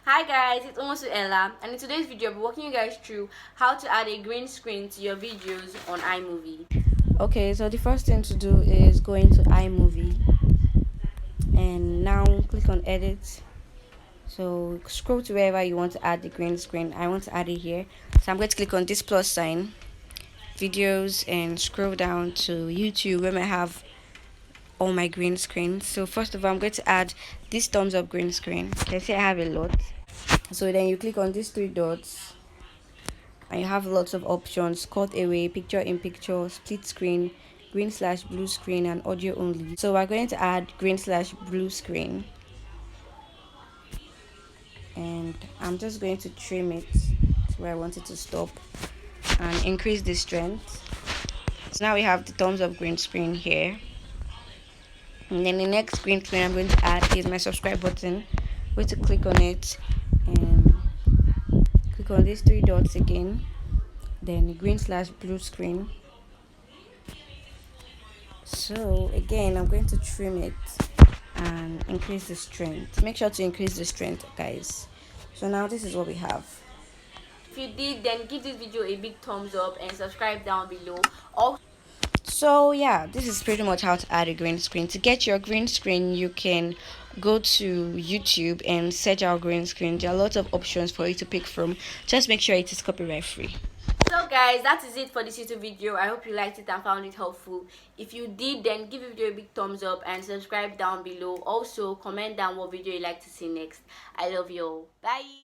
Hi guys, it's almost Ella, and in today's video I'll be walking you guys through how to add a green screen to your videos on iMovie. Okay, so the first thing to do is go into iMovie and now click on edit. So scroll to wherever you want to add the green screen. I want to add it here, so I'm going to click on this plus sign, videos, and scroll down to YouTube where I have all my green screens. So first of all, I'm going to add this thumbs up green screen. You can see I have a lot. So then you click on these three dots and you have lots of options: cut away, picture in picture, split screen, green/blue screen, and audio only. So we're going to add green/blue screen, and I'm just going to trim it to where I want it to stop and increase the strength. So now we have the thumbs up green screen here, and then the next green screen I'm going to add is my subscribe button. I'm going to click on it and click on these three dots again, then the green/blue screen. So again, I'm going to trim it and increase the strength. Make sure to increase the strength, guys. So now this is what we have. If you did, then give this video a big thumbs up and subscribe down below. So yeah, this is pretty much how to add a green screen. To get your green screen, you can go to YouTube and search out green screen. There are lots of options for you to pick from. Just make sure it is copyright free. So guys, that is it for this YouTube video. I hope you liked it and found it helpful. If you did, then give the video a big thumbs up and subscribe down below. Also comment down what video you'd like to see next. I love you all. Bye.